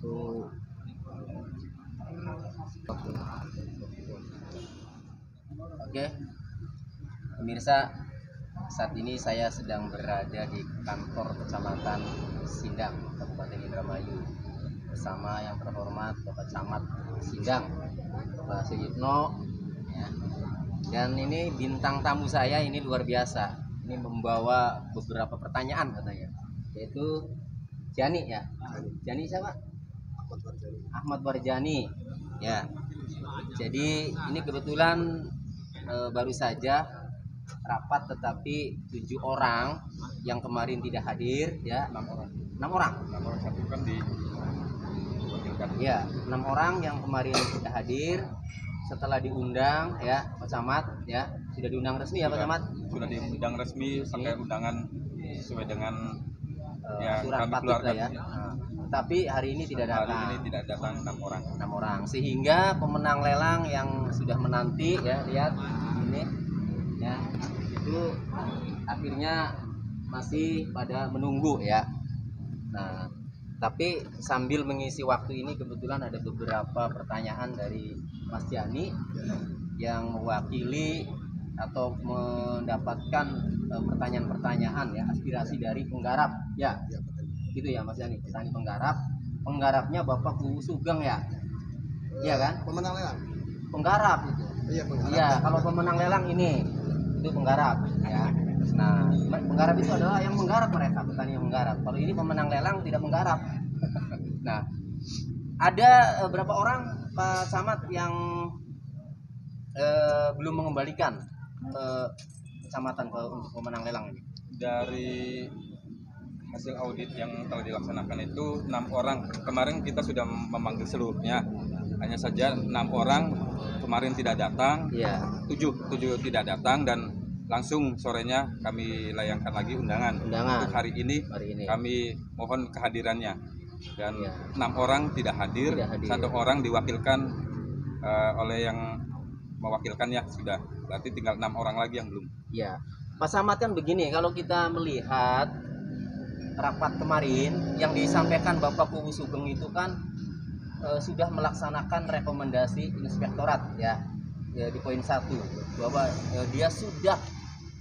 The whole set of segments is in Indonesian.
Tuh. Oke, pemirsa, saat ini saya sedang berada di kantor Kecamatan Sindang, Kabupaten Indramayu, bersama yang terhormat Bapak Camat Sindang, Bapak Suyitno. Ya. Dan ini bintang tamu saya ini luar biasa. Ini membawa beberapa pertanyaan katanya, yaitu Jani ya. Jani siapa? Ahmad Warjani. Ya. Jadi ini kebetulan baru saja rapat, tetapi 7 orang yang kemarin tidak hadir ya, 6 orang satu kan diwakilkan ya, 6 orang yang kemarin tidak hadir setelah diundang ya Pak Camat ya, sudah diundang resmi ya Pak Camat, sudah diundang resmi pakai undangan sesuai dengan yang surat kami patut keluarkan ya. Tapi hari ini tidak datang. Hari ini tidak datang 6 orang, sehingga pemenang lelang yang sudah menanti ya, lihat ini ya, itu akhirnya masih pada menunggu ya. Nah, tapi sambil mengisi waktu ini kebetulan ada beberapa pertanyaan dari Mas Jani yang mewakili atau mendapatkan pertanyaan-pertanyaan ya, aspirasi dari penggarap ya. Gitu ya Mas Yani, petani penggarapnya Bapak Kuwu Sugeng ya, iya kan? Pemenang lelang. Penggarap itu. Iya, penggarap. Iya, kalau pemenang lelang ini itu penggarap ya. Nah, penggarap itu adalah yang menggarap, mereka petani yang menggarap. Kalau ini pemenang lelang tidak menggarap. Nah, ada berapa orang Pak Camat yang belum mengembalikan kecamatan untuk pemenang lelang ini? Dari hasil audit yang telah dilaksanakan itu 6 orang. Kemarin kita sudah memanggil seluruhnya. Hanya saja 6 orang kemarin tidak datang. Iya. 7 tidak datang, dan langsung sorenya kami layangkan lagi undangan. Untuk hari ini kami mohon kehadirannya. Dan ya. 6 orang tidak hadir. 1 orang diwakilkan oleh yang mewakilkannya sudah. Berarti tinggal 6 orang lagi yang belum. Iya. Pak Camat, kan begini, kalau kita melihat rapat kemarin yang disampaikan Bapak Kuwu Sugeng itu kan sudah melaksanakan rekomendasi inspektorat ya, di poin 1 bahwa dia sudah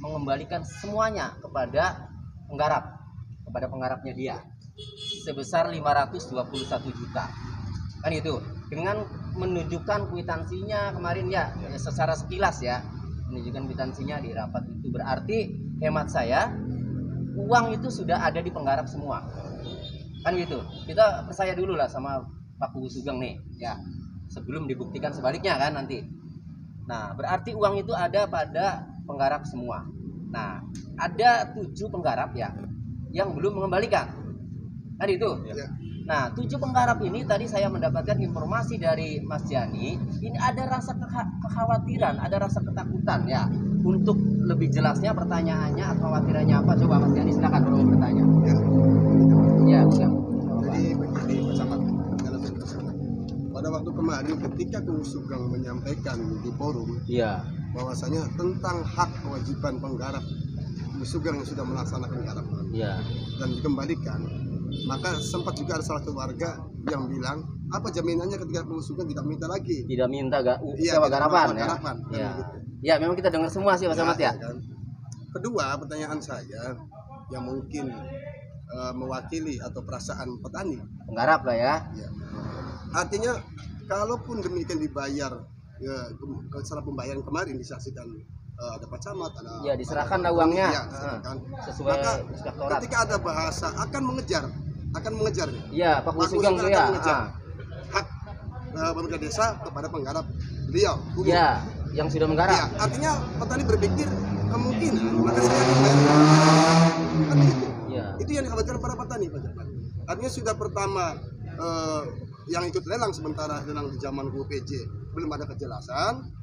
mengembalikan semuanya kepada penggarapnya dia sebesar 521 juta kan, itu dengan menunjukkan kwitansinya kemarin ya, secara sekilas ya, menunjukkan kwitansinya di rapat itu. Berarti hemat saya uang itu sudah ada di penggarap semua kan, gitu. Kita percaya dulu lah sama Pak Kuwu Sugeng nih ya, sebelum dibuktikan sebaliknya kan nanti. Nah, berarti uang itu ada pada penggarap semua. Nah, ada 7 penggarap ya yang belum mengembalikan kan, itu ya. Nah, 7 penggarap ini tadi saya mendapatkan informasi dari Mas Jani, ini ada rasa kekhawatiran, ada rasa ketakutan ya. Untuk lebih jelasnya pertanyaannya atau khawatirannya apa, coba Mas Jani silakan kalau bertanya. Ya, ya. Jadi begini Pak Camat, pada waktu kemarin ketika Kuwu Sugeng menyampaikan di forum ya, bahwasanya tentang hak kewajiban penggarap Kuwu Sugeng yang sudah melaksanakan garapan dan dikembalikan, maka sempat juga ada salah satu warga yang bilang, apa jaminannya ketika Kuwu Sugeng tidak minta lagi? Tidak minta sewa garapan ya. Ya. Gitu. Ya, memang kita dengar semua sih Pak Camat ya. Kan? Kedua, pertanyaan saya yang mungkin mewakili atau perasaan petani penggarap lah ya. Ya. Artinya kalaupun demikian dibayar secara pembayaran kemarin disaksikan ada Pak Camat, ada ya, diserahkan lah uangnya ya, sesuai maka inspektorat. ketika ada bahasa akan mengejar ya, Pak Kuwu Sugeng itu ya hak pemerintah desa kepada penggarap beliau ya, yang sudah menggarap ya, artinya petani berpikir kemungkinan maka saya akan bayar kan itu ya. Itu yang dikhawatirkan para petani Pak Camat. Artinya sudah pertama yang ikut lelang, sementara lelang di zaman UPJ belum ada kejelasan.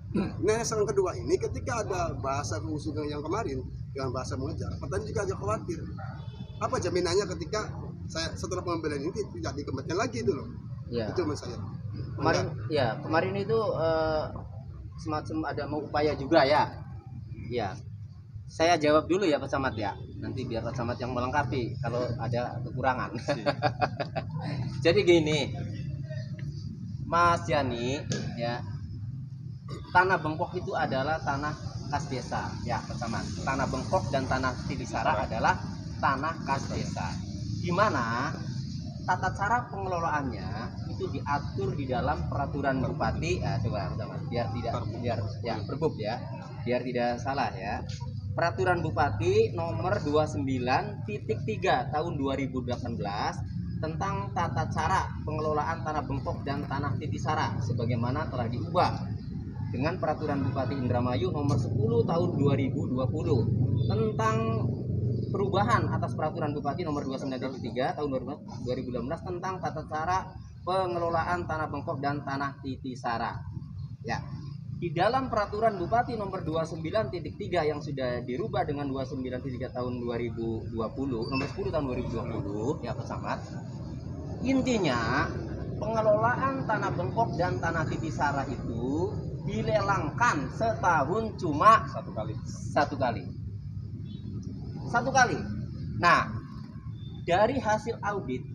Nah, yang kedua ini ketika ada bahasa Kuwu Sugeng yang kemarin dengan bahasa mengejar, petani juga agak khawatir. Apa jaminannya ketika saya setelah pengembalian ini tidak dikembalikan lagi itu loh? Ya. Itu menurut saya. Kemarin itu semacam ada mau upaya juga ya. Ya. Saya jawab dulu ya Pak Camat ya. Nanti biar Pak Camat yang melengkapi kalau ada kekurangan. Jadi gini, Mas Yani, ya, tanah bengkok itu adalah tanah kas desa, ya Pak Camat. Tanah bengkok dan tanah Titisara adalah tanah kas desa. Di mana tata cara pengelolaannya itu diatur di dalam peraturan bupati. Coba Pak Camat, biar tidak salah ya. Peraturan Bupati nomor 29.3 tahun 2018 tentang tata cara pengelolaan tanah bengkok dan tanah Titisara sebagaimana telah diubah dengan Peraturan Bupati Indramayu nomor 10 tahun 2020 tentang perubahan atas Peraturan Bupati nomor 29.3 tahun 2018 tentang tata cara pengelolaan tanah bengkok dan tanah Titisara. Ya. Di dalam Peraturan Bupati nomor 29.3 yang sudah dirubah dengan 29.3 tahun 2020, nomor 10 tahun 2020, ya Pak Camat. Intinya, pengelolaan tanah bengkok dan tanah Titisara itu dilelangkan setahun cuma satu kali. Nah, dari hasil audit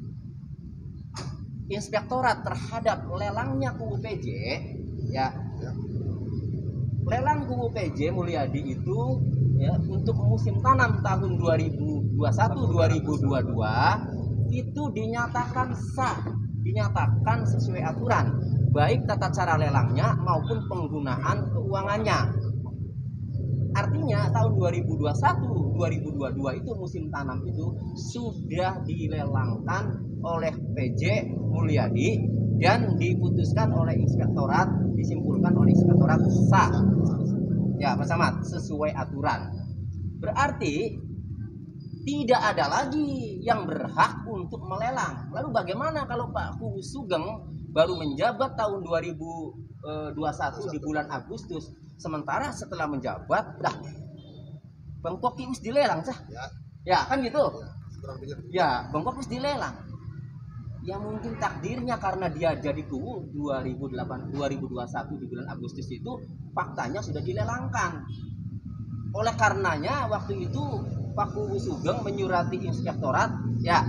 Inspektorat terhadap lelangnya Kubu PJ, ya. Lelang Kubu PJ Mulyadi itu ya, untuk musim tanam tahun 2021-2022 itu dinyatakan sah, dinyatakan sesuai aturan, baik tata cara lelangnya maupun penggunaan keuangannya. Artinya tahun 2021-2022 itu musim tanam itu sudah dilelangkan oleh PJ Mulyadi dan diputuskan oleh inspektorat, disimpulkan oleh inspektorat sah, ya Pak Camat, sesuai aturan. Berarti tidak ada lagi yang berhak untuk melelang. Lalu bagaimana kalau Pak Kubu Sugeng baru menjabat tahun 2021 di bulan Agustus, sementara setelah menjabat bengkok wis dilelang sah, ya kan gitu, ya bengkok wis dilelang. Ya mungkin takdirnya karena dia jadi kubu 2021 di bulan Agustus itu faktanya sudah dilelangkan. Oleh karenanya waktu itu Pak Kubu Sugeng menyurati inspektorat ya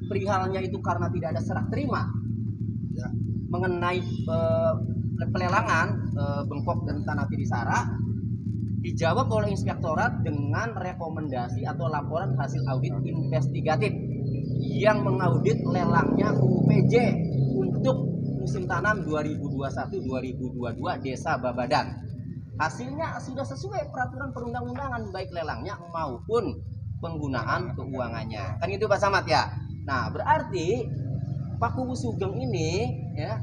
perihalnya itu karena tidak ada serah terima ya, mengenai pelelangan bengkok dan tanah Titisara, dijawab oleh inspektorat dengan rekomendasi atau laporan hasil audit investigatif yang mengaudit lelangnya Kubu PJ untuk musim tanam 2021-2022 Desa Babadan. Hasilnya sudah sesuai peraturan perundang-undangan baik lelangnya maupun penggunaan keuangannya. Kan itu Pak Camat ya. Nah, berarti Pak Kubu Sugeng ini ya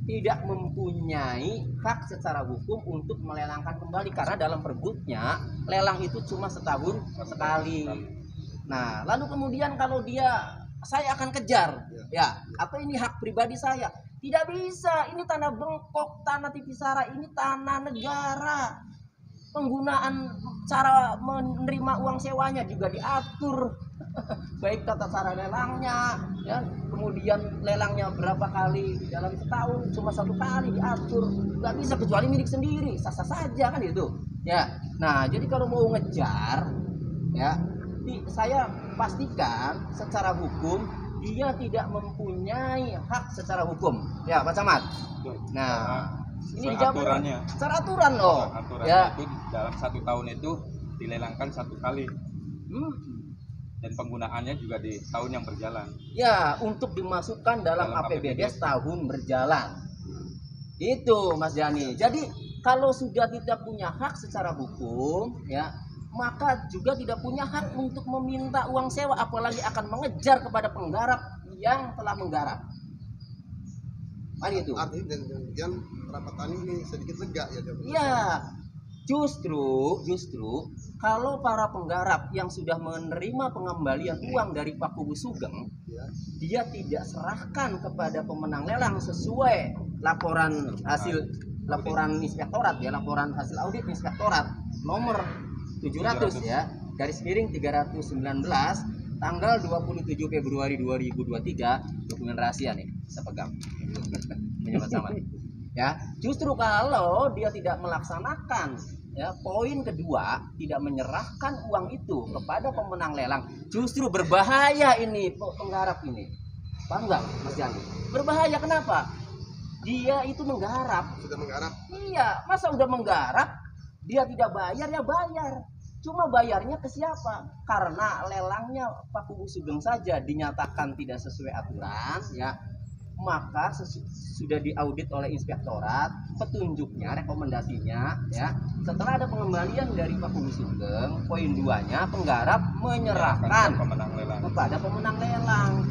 tidak mempunyai hak secara hukum untuk melelangkan kembali karena dalam perbutnya lelang itu cuma setahun sekali. Nah, lalu kemudian kalau saya akan kejar, ya, atau ini hak pribadi saya, tidak bisa. Ini tanah bengkok, tanah Titisara, ini tanah negara. Penggunaan cara menerima uang sewanya juga diatur, baik tata cara lelangnya, ya, kemudian lelangnya berapa kali dalam setahun, cuma satu kali diatur, nggak bisa kecuali milik sendiri, sah-sah saja kan itu, ya. Nah, jadi kalau mau ngejar, ya. Saya pastikan secara hukum dia tidak mempunyai hak secara hukum, ya Pak Camat. Nah, ini dijawab secara aturan loh. Ya. Itu dalam 1 tahun itu dilelangkan 1 kali. Dan penggunaannya juga di tahun yang berjalan. Ya, untuk dimasukkan dalam APBD setahun berjalan. Itu Mas Yani. Jadi kalau sudah tidak punya hak secara hukum, ya, maka juga tidak punya hak untuk meminta uang sewa, apalagi akan mengejar kepada penggarap yang telah menggarap. Itu. Artinya dan kemudian para petani ini sedikit lega ya. Iya. Justru kalau para penggarap yang sudah menerima pengembalian uang dari Pak Kubu Sugeng, dia tidak serahkan kepada pemenang lelang sesuai laporan inspektorat ya, laporan hasil audit inspektorat nomor 700 ya, _319 tanggal 27 Februari 2023, dokumen rahasia nih, saya pegang. Menyebut sama. Ya, justru kalau dia tidak melaksanakan ya, poin kedua tidak menyerahkan uang itu kepada pemenang lelang justru berbahaya ini penggarap ini. Paham nggak Mas Jandi? Berbahaya kenapa? Dia itu menggarap. Sudah menggarap. Iya, masa udah menggarap dia tidak bayar, ya bayar. Cuma bayarnya ke siapa? Karena lelangnya Pak Kubu Sugeng saja dinyatakan tidak sesuai aturan, ya, maka sudah diaudit oleh inspektorat, petunjuknya, rekomendasinya, ya, setelah ada pengembalian dari Pak Kubu Sugeng, poin 2-nya penggarap menyerahkan kepada pemenang lelang.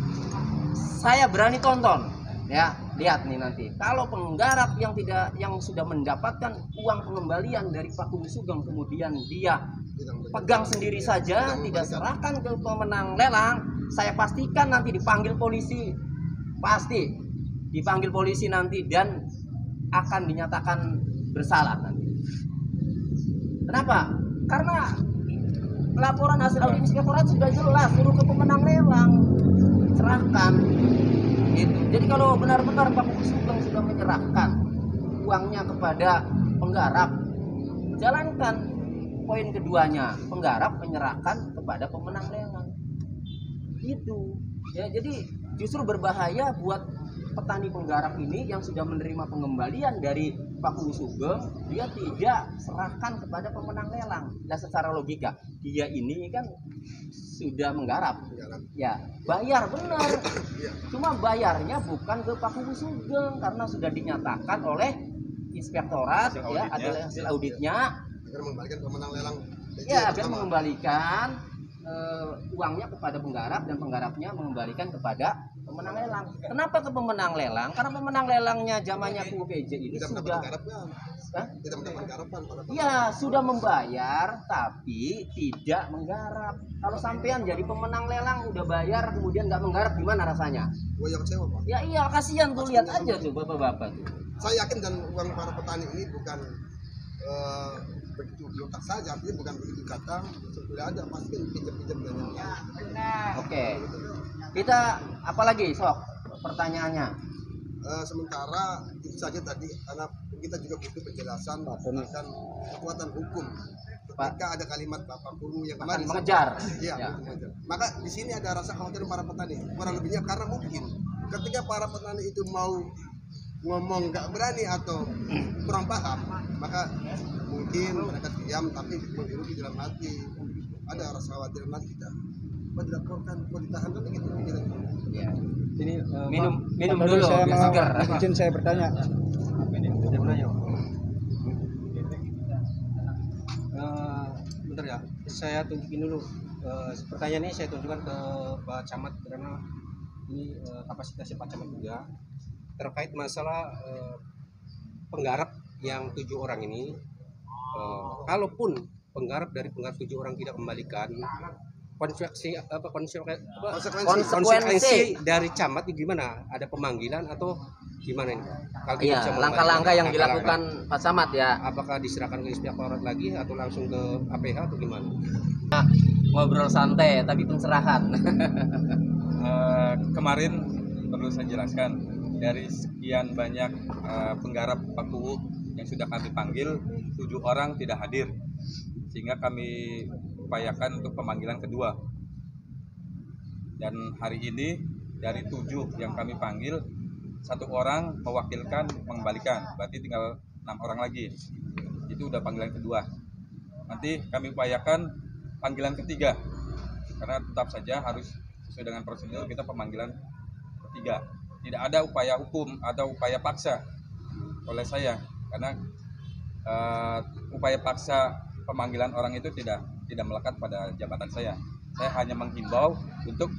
Saya berani tonton, ya, lihat nih nanti. Kalau penggarap yang sudah mendapatkan uang pengembalian dari Pak Kubu Sugeng kemudian dia pegang sendiri saja, tidak serahkan ke pemenang lelang, saya pastikan nanti dipanggil polisi, pasti dipanggil polisi nanti dan akan dinyatakan bersalah nanti. Kenapa? Karena laporan hasil audit inspektorat sudah jelas, suruh ke pemenang lelang, serahkan. Gitu. Jadi kalau benar-benar Pak Kubu Sugeng sudah menyerahkan uangnya kepada penggarap, jalankan poin keduanya, penggarap menyerahkan kepada pemenang lelang. Itu ya, jadi justru berbahaya buat petani penggarap ini yang sudah menerima pengembalian dari Pak Kubu Sugeng, dia tidak serahkan kepada pemenang lelang. Dan secara logika dia ini kan sudah menggarap, ya bayar benar, cuma bayarnya bukan ke Pak Kubu Sugeng karena sudah dinyatakan oleh inspektorat, ya, adalah hasil auditnya. Agar mengembalikan pemenang lelang. Ya, agar mengembalikan uangnya kepada penggarap dan penggarapnya mengembalikan kepada pemenang lelang. Kenapa ke pemenang lelang? Karena pemenang lelangnya zamannya PUPJ ini sudah tidak mendapat garapan. Ya, sudah membayar tapi tidak menggarap. Kalau sampean jadi pemenang lelang udah bayar kemudian nggak menggarap, gimana rasanya? Wah, ya kecewa, Pak. Ya iya, kasihan tuh, lihat aja tuh bapak-bapak tuh. Saya yakin dan uang para petani ini bukan begitu letak saja, artinya bukan begitu datang, sudah ada pasti pinjam-pinjam dan Oke. Kita apalagi sok pertanyaannya? Sementara itu saja tadi, karena kita juga butuh penjelasan tentang kekuatan hukum. Ketika ada kalimat Bapak Guru yang kemarin mengejar, ya. Maka di sini ada rasa khawatir para petani, kurang lebihnya karena mungkin ketika para petani itu mau ngomong nggak berani atau kurang paham, maka mungkin mereka diam tapi menggerutu dalam hati, ada rasa khawatir nanti kok dilaporkan, kok ditahan kan begitu pikiran. Ya. Ini minum dulu biar segar. Izin saya bertanya. Bentar ya, saya tunjukin dulu. Pertanyaan ini saya tunjukkan ke Pak Camat karena ini kapasitasnya Pak Camat juga terkait masalah penggarap yang 7 orang ini. Kalaupun penggarap dari penggarap 7 orang tidak kembalikan, konsekuensi dari camat ini gimana? Ada pemanggilan atau gimana ini? Iya, langkah-langkah yang dilakukan Pak Camat ya. Apakah diserahkan ke inspektorat lagi atau langsung ke APH atau gimana? Ngobrol santai tapi pencerahan. Kemarin perlu saya jelaskan, dari sekian banyak penggarap Pak Kubu yang sudah kami panggil, 7 orang tidak hadir, sehingga kami upayakan untuk pemanggilan kedua. Dan hari ini dari 7 yang kami panggil, 1 orang mewakilkan mengembalikan, berarti tinggal 6 orang lagi. Itu udah panggilan kedua. Nanti kami upayakan panggilan ketiga, karena tetap saja harus sesuai dengan prosedur kita pemanggilan ketiga. Tidak ada upaya hukum atau upaya paksa oleh saya, karena upaya paksa pemanggilan orang itu tidak melekat pada jabatan saya. Saya hanya menghimbau untuk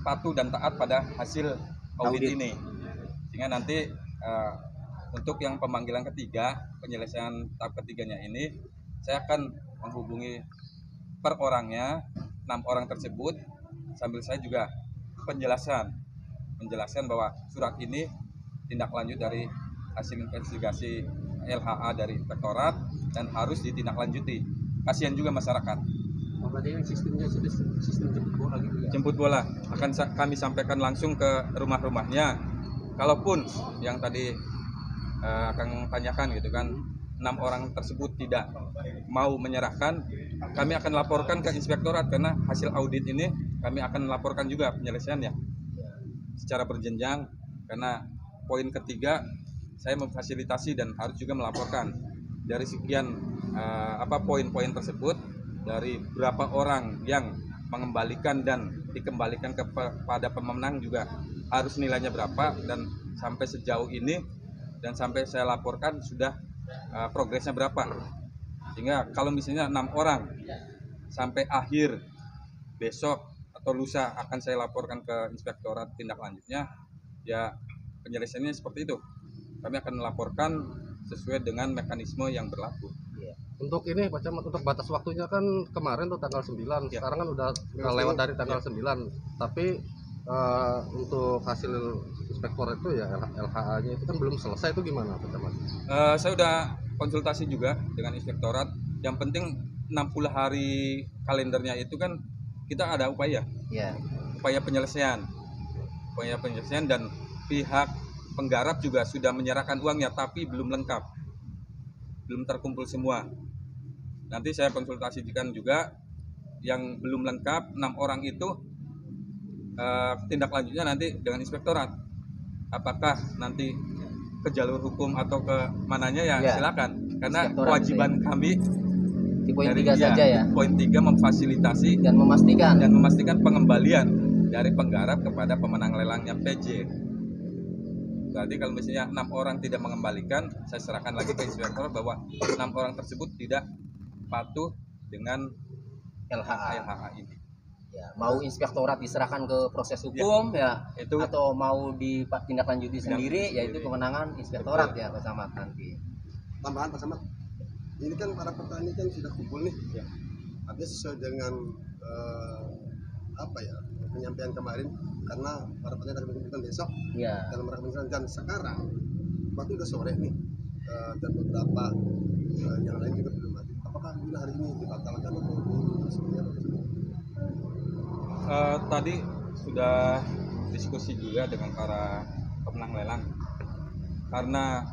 patuh dan taat pada hasil audit ini, sehingga nanti untuk yang pemanggilan ketiga, penyelesaian tahap ketiganya ini, saya akan menghubungi per orangnya 6 orang tersebut, sambil saya juga menjelaskan bahwa surat ini tindak lanjut dari hasil investigasi LHA dari inspektorat dan harus ditindaklanjuti. Kasihan juga masyarakat. Berarti sistemnya sistem jemput bola gitu ya? Jemput bola akan kami sampaikan langsung ke rumah-rumahnya. Kalaupun yang tadi akan tanyakan gitu kan, 6 orang tersebut tidak mau menyerahkan, kami akan laporkan ke inspektorat, karena hasil audit ini kami akan laporkan juga penyelesaiannya secara berjenjang. Karena poin ketiga, saya memfasilitasi dan harus juga melaporkan dari sekian poin-poin tersebut, dari berapa orang yang mengembalikan dan dikembalikan kepada pemenang juga harus nilainya berapa, dan sampai sejauh ini dan sampai saya laporkan sudah progresnya berapa. Sehingga kalau misalnya 6 orang sampai akhir besok atau lusa akan saya laporkan ke inspektorat tindak lanjutnya, ya penyelesaiannya seperti itu. Kami akan melaporkan sesuai dengan mekanisme yang berlaku. Untuk ini Pak Camat, untuk batas waktunya kan kemarin tuh tanggal 9, sekarang kan udah lewat dari tanggal 9, tapi untuk hasil inspektor itu ya LHA-nya itu kan belum selesai, itu gimana Pak Camat? Saya udah konsultasi juga dengan inspektorat. Yang penting 60 hari kalendernya itu kan kita ada upaya penyelesaian dan pihak penggarap juga sudah menyerahkan uangnya, tapi belum lengkap, belum terkumpul semua. Nanti saya konsultasikan juga yang belum lengkap 6 orang itu, tindak lanjutnya nanti dengan inspektorat. Apakah nanti ke jalur hukum atau ke mananya ya silakan. Karena kewajiban kami di poin 3 saja ya. Poin 3 memfasilitasi dan memastikan pengembalian dari penggarap kepada pemenang lelangnya PJ. Berarti kalau misalnya 6 orang tidak mengembalikan, saya serahkan lagi ke inspektor bahwa 6 orang tersebut tidak patuh dengan LHA ini. Ya, mau inspektorat diserahkan ke proses hukum itu, atau mau ditindaklanjuti sendiri, yaitu kewenangan inspektorat ya Pak Camat nanti. Tambahan Pak Camat, ini kan para petani kan sudah kumpul nih, artinya sesuai dengan penyampaian kemarin, karena para petani akan dikumpulkan besok dalam rangka penyelesaian, dan sekarang waktu udah sore nih, dan beberapa yang lain juga belum mati. Apakah hari ini dibatalkan atau seperti apa? Tadi sudah diskusi juga dengan para pemenang lelang, karena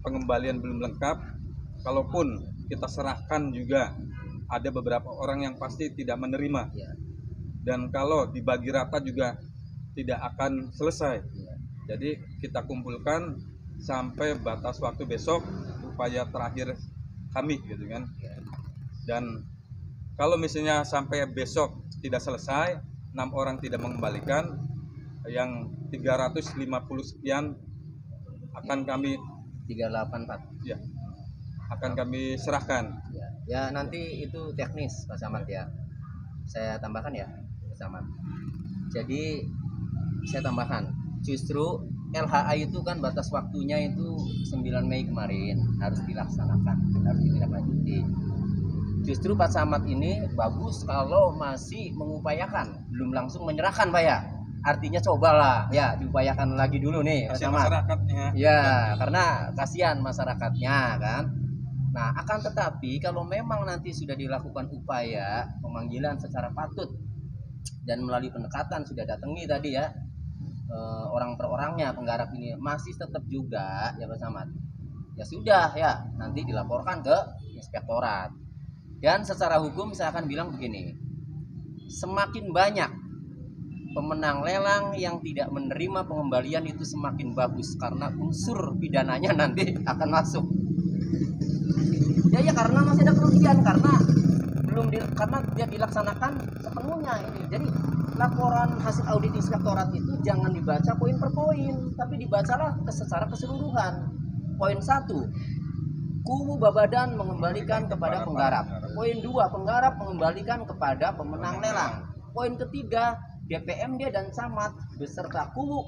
pengembalian belum lengkap. Kalaupun kita serahkan juga ada beberapa orang yang pasti tidak menerima, dan kalau dibagi rata juga tidak akan selesai. Jadi kita kumpulkan sampai batas waktu besok, upaya terakhir kami gitu kan. Dan kalau misalnya sampai besok tidak selesai, 6 orang tidak mengembalikan, yang 350 sekian akan kami 384 akan kami serahkan. Ya nanti itu teknis Pak Camat ya. Saya tambahkan ya Pak Camat. Jadi saya tambahkan, justru LHA itu kan batas waktunya itu 9 Mei kemarin harus dilaksanakan, harus ditindaklanjuti. Justru Pak Camat ini bagus kalau masih mengupayakan, belum langsung menyerahkan Pak ya. Artinya cobalah ya diupayakan lagi dulu nih Pak Camat. Masyarakatnya. Ya, karena kasihan masyarakatnya kan. Nah, akan tetapi kalau memang nanti sudah dilakukan upaya pemanggilan secara patut dan melalui pendekatan, sudah datangi tadi ya orang per orangnya penggarap ini masih tetap juga ya Pak Camat, ya sudah ya nanti dilaporkan ke inspektorat. Dan secara hukum saya akan bilang begini, semakin banyak pemenang lelang yang tidak menerima pengembalian itu semakin bagus, karena unsur pidananya nanti akan masuk. Ya karena masih ada kerugian, karena karena dia dilaksanakan sepenuhnya ini. Jadi laporan hasil audit inspektorat itu jangan dibaca poin per poin, tapi dibacalah secara keseluruhan. Poin 1, kubu Babadan mengembalikan kepada penggarap. Poin 2, penggarap mengembalikan kepada pemenang lelang. Poin ketiga, DPMD dan camat beserta kubu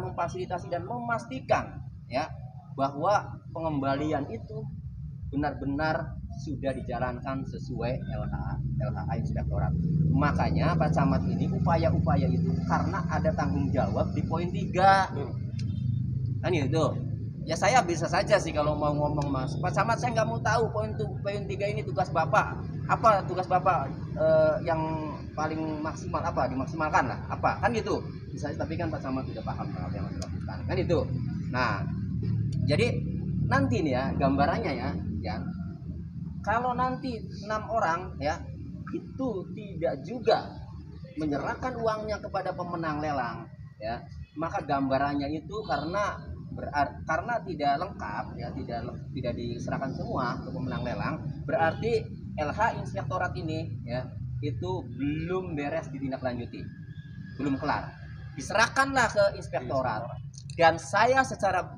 memfasilitasi dan memastikan ya bahwa pengembalian itu benar-benar sudah dijalankan sesuai LHA inspektorat. Makanya Pak Camat ini upaya-upaya itu karena ada tanggung jawab di poin 3. Kan itu. Ya saya bisa saja sih kalau mau ngomong Mas Pak Camat, saya nggak mau tahu poin 3 ini tugas Bapak. Apa tugas Bapak yang paling maksimal, apa dimaksimalkan lah, apa kan gitu. Bisa, tapi kan Pak Camat sudah paham apa yang harus dilakukan. Kan itu. Nah, jadi nanti nih ya gambarannya ya kalau nanti 6 orang ya itu tidak juga menyerahkan uangnya kepada pemenang lelang ya, maka gambarannya itu karena tidak lengkap ya, tidak diserahkan semua ke pemenang lelang, berarti LH Inspektorat ini ya itu belum beres ditindaklanjuti, belum kelar, diserahkanlah ke Inspektorat. Dan saya secara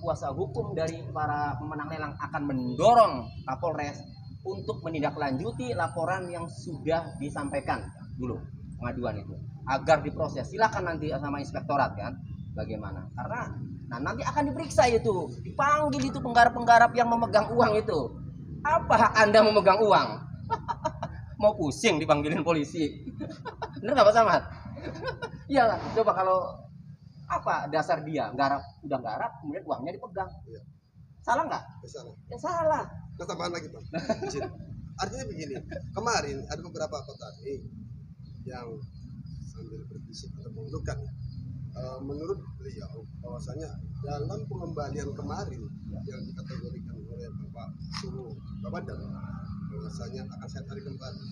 kuasa hukum dari para pemenang lelang akan mendorong Kapolres untuk menindaklanjuti laporan yang sudah disampaikan dulu pengaduan itu agar diproses. Silakan nanti sama Inspektorat kan bagaimana, karena nanti akan diperiksa itu, dipanggil itu penggarap-penggarap yang memegang uang itu. Apa hak Anda memegang uang? Mau pusing dipanggilin polisi. Bener nggak Pak Samad? Iyalah, coba kalau apa dasar dia udah garap kemudian uangnya dipegang. Iya. Salah nggak? Salah. Ya salah. Nah, tambahan lagi Pak. Artinya begini, kemarin ada beberapa petani yang sambil berbisik atau mengeluhkan, menurut beliau bahwasanya dalam pengembalian kemarin yang dikategorikan oleh Bapak Suruh Babadan, bahwasanya akan saya tarik kembali.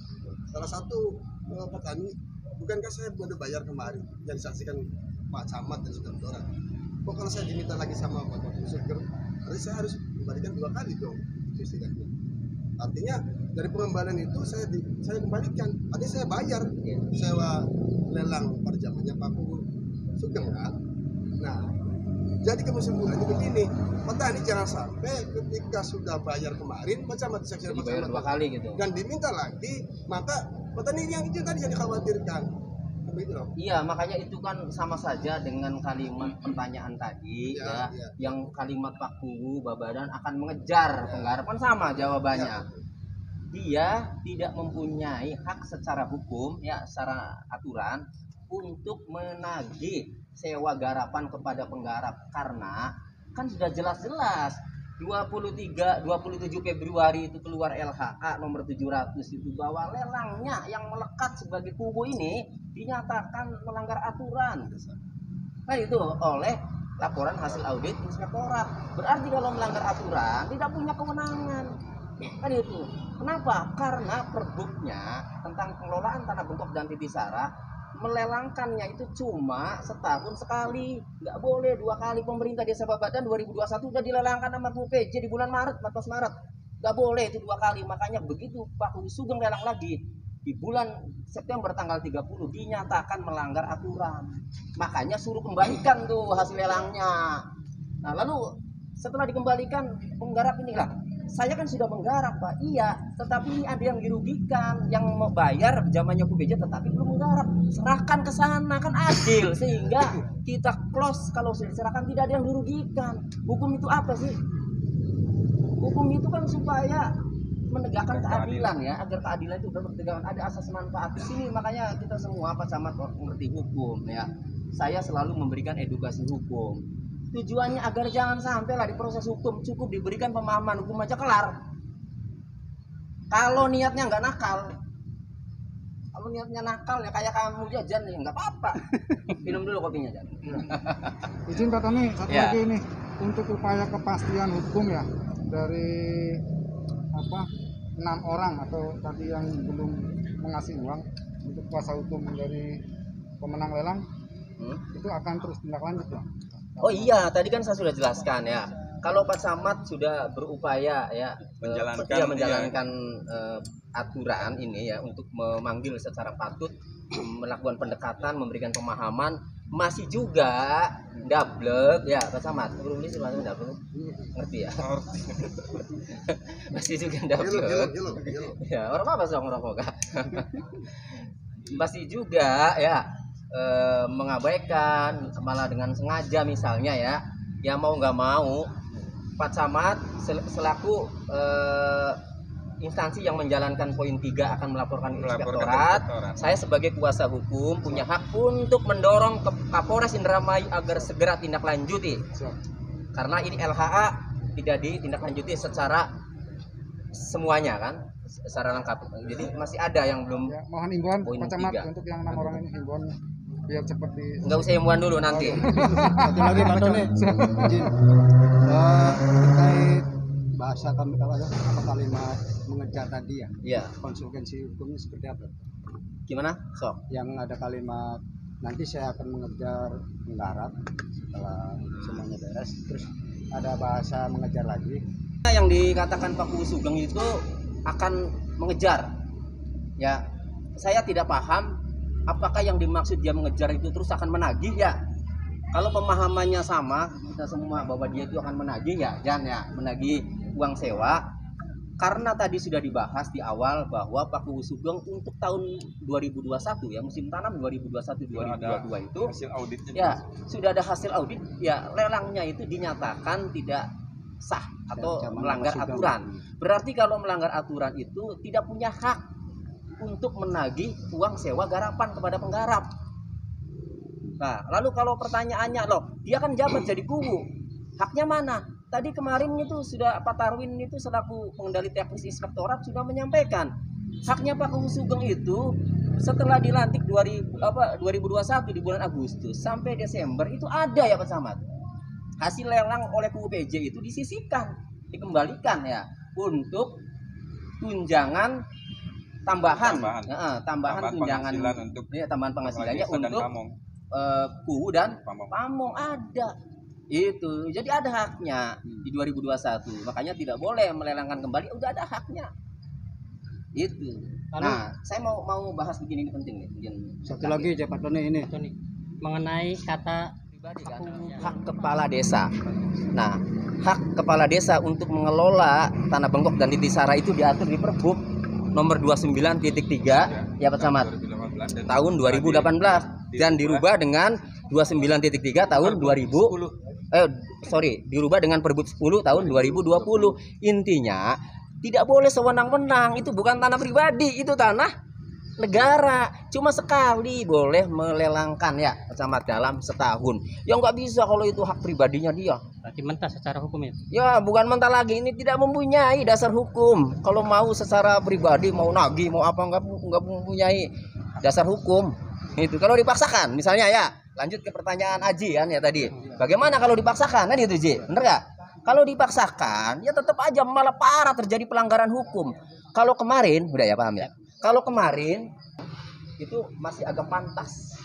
Salah satu petani, bukankah saya sudah bayar kemarin yang disaksikan Pak Camat dan Inspektorat? Kok kalau saya diminta lagi sama Bapak Suger, berarti saya harus kembalikan 2 kali dong istilahnya. Artinya dari pengembalian itu saya kembalikan, artinya saya bayar sewa lelang pada zamannya Pak Sugeng kan. Nah, jadi kesimpulannya begini, petani jangan sampai ketika sudah bayar kemarin macam disaksikan bayar 2 kali gitu dan diminta lagi, maka petani yang itu tadi yang dikhawatirkan. Iya, makanya itu kan sama saja dengan kalimat pertanyaan tadi ya. Yang kalimat Pak Kubu Babadan akan mengejar penggarap kan sama jawabannya. Dia tidak mempunyai hak secara hukum ya, secara aturan untuk menagih sewa garapan kepada penggarap, karena kan sudah jelas-jelas 27 Februari itu keluar LHA nomor 700 itu bahwa lelangnya yang melekat sebagai kubu ini dinyatakan melanggar aturan. Nah itu oleh laporan hasil audit Inspektorat. Berarti kalau melanggar aturan tidak punya kewenangan. Kan itu. Kenapa? Karena perbuknya tentang pengelolaan tanah bengkok dan titik sara melelangkannya itu cuma setahun sekali, nggak boleh 2 kali. Pemerintah Desa Babadan 2021 udah dilelangkan sama PJ di bulan Maret, 14 Maret, nggak boleh itu 2 kali. Makanya begitu Pak Sugeng lelang lagi di bulan September tanggal 30 dinyatakan melanggar aturan, makanya suruh kembalikan tuh hasil lelangnya. Nah lalu setelah dikembalikan penggarap ini lah, saya kan sudah menggarap Pak, iya, tetapi ini ada yang dirugikan, yang mau bayar zamannya PJ tetapi belum menggarap, serahkan ke sana kan adil, sehingga kita close kalau sudah diserahkan tidak ada yang dirugikan. Hukum itu apa sih? Hukum itu kan supaya menegakkan keadilan ya, agar keadilan itu bertegak, ada asas manfaat di sini. Makanya kita semua Pak Camat mengerti hukum ya. Saya selalu memberikan edukasi hukum. Tujuannya agar jangan sampai lah di proses hukum cukup diberikan pemahaman hukum aja kelar. Kalau niatnya nggak nakal, kalau niatnya nakal ya kayak kamu jajan ya nggak apa-apa. Minum dulu kopinya Jan. Izin Pak Tony, satu lagi ini untuk upaya kepastian hukum ya dari 6 orang atau tadi yang belum mengasih uang untuk kuasa hukum dari pemenang lelang itu akan terus tindak lanjut ya. Oh iya, tadi kan saya sudah jelaskan ya. Kalau Pak Camat sudah berupaya ya menjalankan aturan ini ya untuk memanggil secara patut, melakukan pendekatan, memberikan pemahaman, masih juga double ya Pak Camat. Belum sih masih double. Ngerti ya? Masih juga double. Ya, orang apa song rokok kah? Masih juga ya mengabaikan, malah dengan sengaja misalnya ya mau nggak mau Pak Camat selaku instansi yang menjalankan poin 3 akan melaporkan Inspektorat. Saya sebagai kuasa hukum punya hak untuk mendorong ke Kapolres Indramayu agar segera tindak lanjuti, karena ini LHA tidak ditindaklanjuti secara semuanya kan, secara lengkap. Jadi masih ada yang belum. Ya, mohon himbauan Pak Camat untuk yang 6 orang ini, himbauan biar cepat di. Nggak usah himbauan dulu nanti. Satu lagi Pak Tony, izin terkait bahasa apa kalimat mengejar tadi ya? Iya. Konsekuensi hukumnya seperti apa? Gimana? Sok. Yang ada kalimat nanti saya akan mengejar mendarat setelah semuanya beres, terus ada bahasa mengejar lagi. Yang dikatakan Pak Sugeng itu akan mengejar, ya saya tidak paham apakah yang dimaksud dia mengejar itu terus akan menagih ya. Kalau pemahamannya sama kita semua bahwa dia itu akan menagih ya, jangan ya menagih uang sewa. Karena tadi sudah dibahas di awal bahwa Pak Sugeng untuk tahun 2021 ya, musim tanam 2021-2022 itu hasil auditnya ya sudah ada hasil audit ya, lelangnya itu dinyatakan tidak sah atau melanggar aturan. Berarti kalau melanggar aturan itu tidak punya hak untuk menagih uang sewa garapan kepada penggarap. Nah, lalu kalau pertanyaannya loh, dia kan jabat jadi kubu, haknya mana? Tadi kemarin itu sudah Pak Tarwin itu selaku pengendali teknis inspektorat sudah menyampaikan haknya Pak Sugeng itu setelah dilantik 2021 di bulan Agustus sampai Desember itu ada ya Pak Camat. Hasil lelang oleh PUPJ itu disisihkan, dikembalikan ya untuk tunjangan tambahan tunjangan untuk tambahan penghasilannya untuk KUU dan Pamong ada. Itu jadi ada haknya di 2021, makanya tidak boleh melelangkan kembali, udah ada haknya itu. Nah, saya mau bahas begini, ini penting nih. Satu lagi cepat ini mengenai kata pribadi kan, hak kepala desa. Nah, hak kepala desa untuk mengelola tanah bengkok dan titisara itu diatur di Perbup nomor 29.3 ya Pak Camat tahun 2018 dan dirubah dengan 29.3 tahun 2000 dirubah dengan Perbup 10 tahun 2020. Intinya tidak boleh sewenang-wenang, itu bukan tanah pribadi, itu tanah negara. Cuma sekali boleh melelangkan ya Pak Camat dalam setahun. Ya nggak bisa kalau itu hak pribadinya dia. Berarti mentah secara hukum ya? Ya bukan mentah lagi, ini tidak mempunyai dasar hukum. Kalau mau secara pribadi mau nagih mau apa nggak mempunyai dasar hukum. Itu kalau dipaksakan misalnya ya. Lanjut ke pertanyaan Aji kan ya tadi. Bagaimana kalau dipaksakan kan itu Ji? Bener gak? Kalau dipaksakan ya tetap aja malah parah terjadi pelanggaran hukum. Kalau kemarin udah ya paham ya. Kalau kemarin itu masih agak pantas.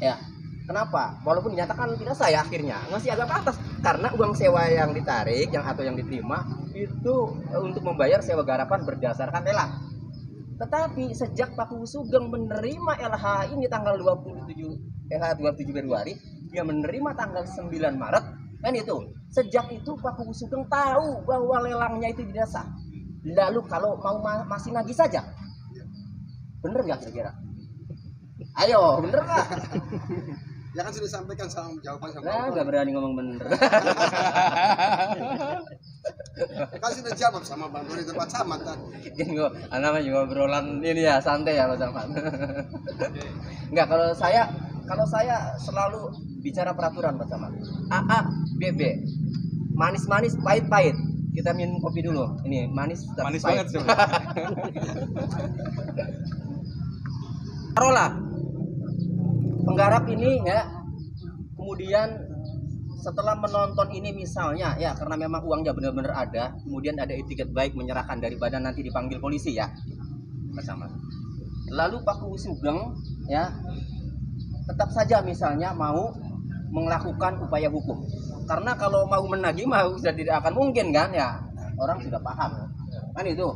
Ya. Kenapa? Walaupun dinyatakan tidak sah ya akhirnya masih agak pantas karena uang sewa yang ditarik atau yang diterima itu untuk membayar sewa garapan berdasarkan lelang. Tetapi sejak Pak Sugeng menerima LH ini tanggal 27 Februari, dia menerima tanggal 9 Maret, kan itu. Sejak itu Pak Sugeng tahu bahwa lelangnya itu tidak sah. Lalu kalau mau masih nagih saja, bener nggak kira-kira? Ayo, bener nggak? Ya kan sudah disampaikan sama jawaban sama. Nah, nggak berani ngomong bener. Kan sudah jawab sama Bang Doni tempat Camat kan. Namanya juga obrolan ini ya santai ya Mas Camat. Enggak, kalau saya selalu bicara peraturan Pak Camat. AA, BB. Manis-manis, pahit-pahit. Kita minum kopi dulu. Ini manis tapi manis pahit. banget sebenarnya. Taruhlah penggarap ini ya, kemudian setelah menonton ini misalnya ya, karena memang uangnya benar-benar ada, kemudian ada etiket baik menyerahkan dari badan, nanti dipanggil polisi ya bersama. Lalu Pak Sugeng ya tetap saja misalnya mau melakukan upaya hukum, karena kalau mau menagih mau sudah tidak akan mungkin kan ya, orang sudah paham kan itu.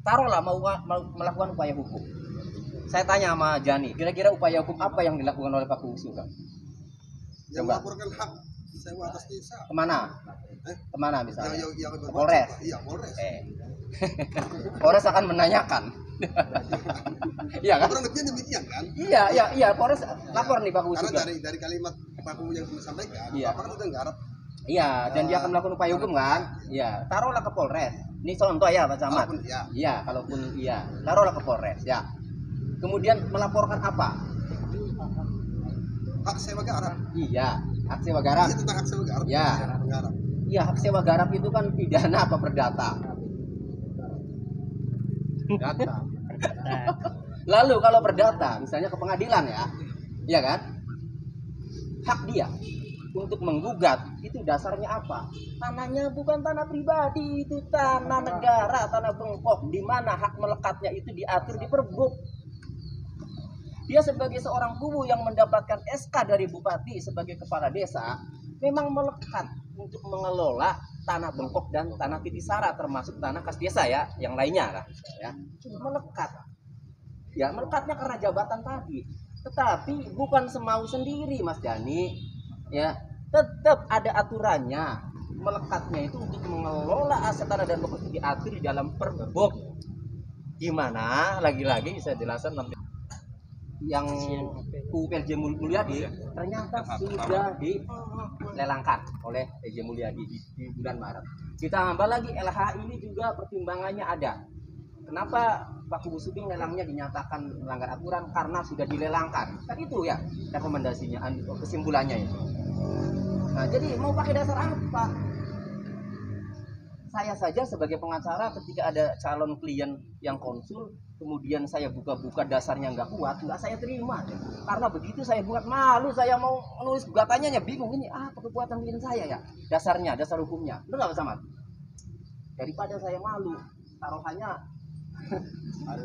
Taruhlah mau melakukan upaya hukum. Saya tanya sama Jani, kira-kira upaya hukum apa yang dilakukan oleh Pak Sugeng? Yang melaporkan hak sewa atas desa. Kemana? Kemana misalnya? Ke Polres. Iya, Polres. Polres akan menanyakan. Iya kan? Kurang lebihnya demikian kan? Iya, Polres lapor nih Pak Sugeng. Karena dari kalimat Pak yang disampaikan, Bapak kan sudah nggarap. Iya, dan dia akan melakukan upaya hukum kan? Iya, taruhlah ke Polres. Ini contoh ya Pak Camat. Kalaupun iya, taruhlah ke Polres ya. Kemudian melaporkan apa? Hak sewa garap. Iya, hak sewa garap. Itu tentang hak sewa garap. Ya. Iya, hak sewa garap itu kan pidana apa perdata? Perdata. Lalu kalau perdata, misalnya ke pengadilan ya, iya kan? Hak dia untuk menggugat itu dasarnya apa? Tanahnya bukan tanah pribadi, itu tanah negara, tanah bengkok, di mana hak melekatnya itu diatur di Perbup. Dia sebagai seorang kubu yang mendapatkan SK dari bupati sebagai kepala desa, memang melekat untuk mengelola tanah bengkok dan tanah titisara, termasuk tanah kas desa ya, yang lainnya lah, ya. Melekat. Ya, melekatnya karena jabatan tadi. Tetapi bukan semau sendiri, Mas Jani. Ya, tetap ada aturannya. Melekatnya itu untuk mengelola aset tanah dan bengkok itu diatur di dalam Perbup. Gimana? Lagi-lagi saya jelaskan nanti. Yang PJ Mulyadi ternyata sudah dilelangkan oleh PJ Mulyadi di bulan Maret. Kita tambah lagi LH ini juga pertimbangannya ada. Kenapa Pak Kubu Subing lelangnya dinyatakan melanggar aturan? Karena sudah dilelangkan. Kan itu ya rekomendasinya, kesimpulannya itu. Nah, jadi mau pakai dasar apa? Saya saja sebagai pengacara ketika ada calon klien yang konsul, kemudian saya buka-buka dasarnya nggak kuat, nggak saya terima. Karena begitu saya buat malu, saya mau menulis gugatannya bingung, ini apa kekuatan klien saya ya? Dasarnya, dasar hukumnya. Benar nggak sama? Daripada saya malu, taruhannya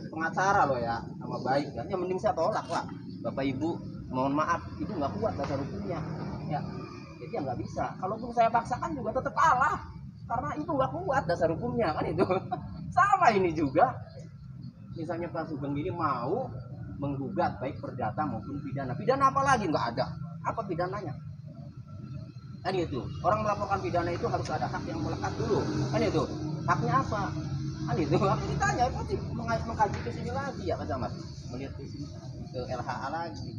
pengacara loh ya, sama baik kan? Ya mending saya tolak lah. Bapak Ibu, mohon maaf, itu nggak kuat dasar hukumnya. Ya, jadi ya nggak bisa. Kalaupun saya paksakan juga tetap kalah. Karena itu nggak kuat dasar hukumnya kan itu. Sama ini juga. Misalnya Pak Sugeng ini mau menggugat baik perdata maupun pidana. Pidana apa lagi? Nggak ada. Apa pidananya? Kan itu. Orang melaporkan pidana itu harus ada hak yang melekat dulu. Kan itu. Haknya apa? Kan itu. Aku ditanya, pasti mengkaji ke sini lagi ya Pak Camat. Melihat ke sini ke LHA lagi.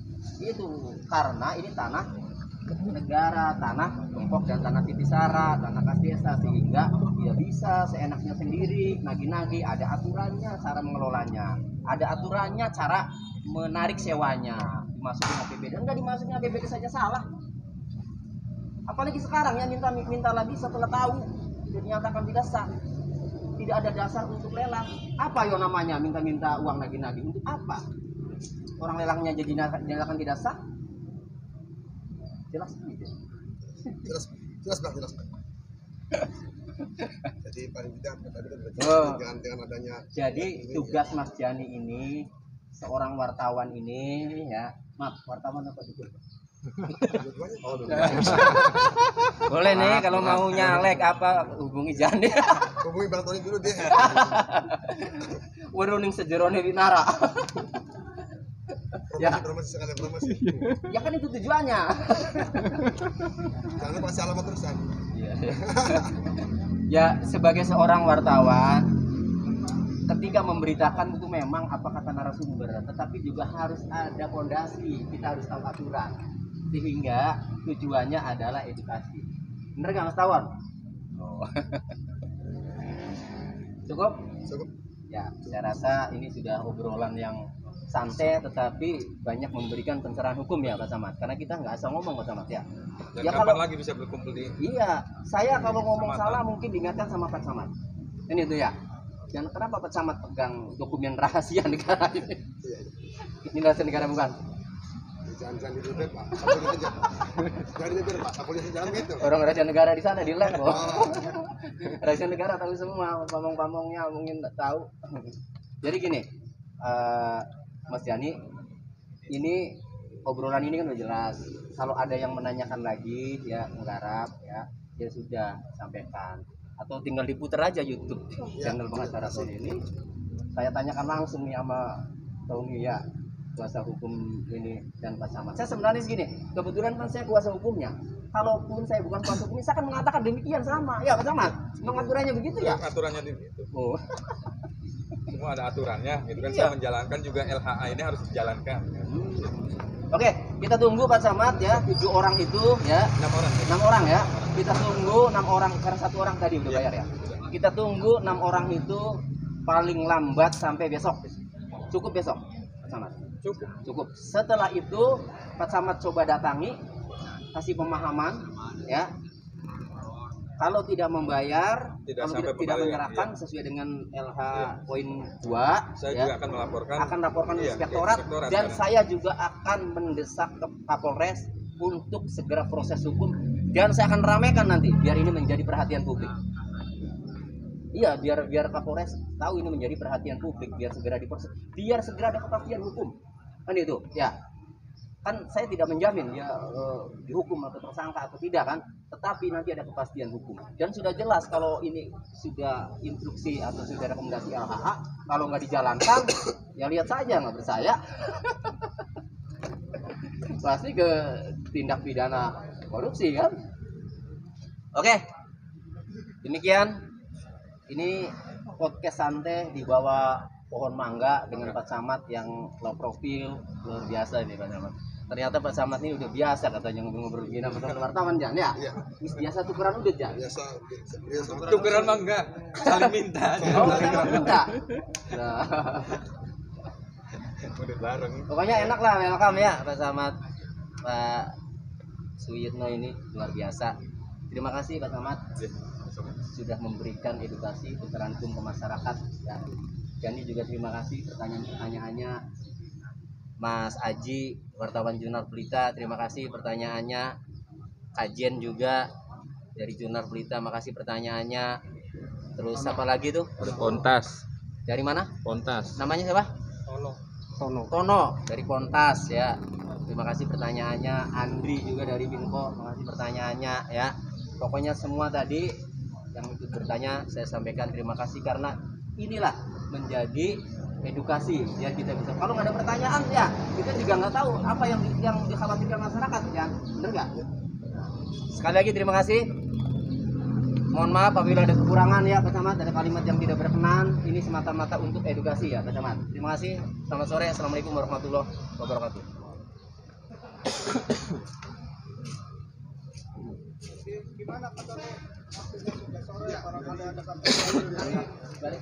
Itu karena ini tanah negara, tanah bengkok dan tanah titisara, tanah kas desa, sehingga dia bisa seenaknya sendiri nagih-nagih. Ada aturannya cara mengelolanya, ada aturannya cara menarik sewanya, dimasukin APBD dan nggak dimasukin APBD saja salah. Apalagi sekarang ya minta lagi setelah tahu dinyatakan tidak sah, tidak ada dasar untuk lelang. Apa yo namanya minta uang nagih-nagih untuk apa? Orang lelangnya jadi dinyatakan tidak sah. Jelas gitu. Jelas. Jadi paling tidak dengan adanya. Jadi tugas Mas Jani ini, seorang wartawan ini ya, maaf wartawan apa juga? Boleh nih kalau mau nyalek apa hubungi Jani. Hubungi Bang Tony dulu deh. Waduh sejerone winara. Promosi. Ya kan itu tujuannya. Jangan lupa kasih alamat terusan. Ya sebagai seorang wartawan, ketika memberitakan itu memang apa kata narasumber, tetapi juga harus ada fondasi. Kita harus tahu aturan, sehingga tujuannya adalah edukasi. Bener nggak Mas Tawon? Oh. Cukup? Ya, saya rasa ini sudah obrolan yang santai tetapi banyak memberikan pencerahan hukum ya Pak Samad, karena kita nggak asal ngomong Pak Samad ya. Dan ya kapan kalau lagi bisa berkumpul di? Iya, saya kalau ngomong salah mungkin diingatkan sama Pak Samad. Ini itu ya. Dan kenapa Pak Samad pegang dokumen rahasia negara ini? Ini rahasia negara bukan? Jangan ditutup Pak. Jangan ditutup Pak. Aku lihat jalan gitu. Orang rahasia negara di sana di lab kok. Rahasia negara tahu semua, pamong-pamongnya mungkin tak tahu. Jadi gini. Mas Jani, ini obrolan ini kan udah jelas. Kalau ada yang menanyakan lagi, ya menggarap, ya sudah sampaikan. Atau tinggal diputar aja YouTube channel pengacara saya ini. Saya tanyakan langsung nih sama Tony ya, kuasa hukum ini dan Pak Samad. Saya sebenarnya segini, kebetulan kan saya kuasa hukumnya. Kalaupun saya bukan kuasa hukumnya, saya akan mengatakan demikian sama. Ya Pak Samad, mengaturannya begitu ya? Aturannya begitu. Oh. Semua ada aturannya, gitu kan. Saya menjalankan juga LHA ini harus dijalankan. Oke, kita tunggu Pak Samad ya, 7 orang itu ya. 6 orang ya. Kita tunggu 6 orang karena 1 orang tadi udah bayar ya. Kita tunggu 6 orang itu paling lambat sampai besok. Cukup besok, Pak Samad. Cukup. Setelah itu Pak Samad coba datangi, kasih pemahaman ya. Kalau tidak membayar, kalau tidak menyerahkan sesuai dengan LH poin 2, saya juga akan melaporkan ke inspektorat dan saya juga akan mendesak ke Kapolres untuk segera proses hukum, dan saya akan ramaikan nanti biar ini menjadi perhatian publik. Iya, biar Kapolres tahu ini menjadi perhatian publik, biar segera diproses, biar segera ada kepastian hukum. Kan itu, ya. Kan saya tidak menjamin dia dihukum atau tersangka atau tidak kan, tetapi nanti ada kepastian hukum. Dan sudah jelas kalau ini sudah instruksi atau sudah rekomendasi LHH, kalau nggak dijalankan, ya lihat saja nggak bersaya. Pasti ke tindak pidana korupsi kan. Oke, demikian ini podcast santai di bawah pohon mangga dengan Pak Camat yang low profil, luar biasa ini Pak Camat. Ternyata Pak Camat ini udah biasa katanya ngobrol-ngobrol gini sama teman wartawan Jan ya. Biasa tukeran udah Jan. Biasa. Tukeran mangga, saling minta. Oh, saling minta. Nah. Udah bareng. Pokoknya enak lah, welcome ya Pak Camat. Pak Suyitno ini luar biasa. Terima kasih Pak Camat sudah memberikan edukasi putaran hukum ke masyarakat ya. Dan juga terima kasih pertanyaan-pertanyaannya Mas Aji, wartawan Jurnal Pelita, terima kasih pertanyaannya. Kajian juga dari Jurnal Pelita, makasih pertanyaannya. Terus apa lagi tuh? Pontas. Dari mana? Pontas. Namanya siapa? Tono dari Pontas ya. Terima kasih pertanyaannya. Andri juga dari Binko, terima kasih pertanyaannya ya. Pokoknya semua tadi yang ikut bertanya saya sampaikan terima kasih, karena inilah menjadi edukasi ya. Kita bisa, kalau nggak ada pertanyaan ya kita juga nggak tahu apa yang dikhawatirkan masyarakat ya, bener nggak? Sekali lagi terima kasih. Mohon maaf apabila ada kekurangan ya Pak Camat, ada kalimat yang tidak berkenan. Ini semata-mata untuk edukasi ya Pak Camat. Terima kasih. Selamat sore. Assalamualaikum warahmatullahi wabarakatuh. Gimana Pak Tony? Sore, barangkali ada Balik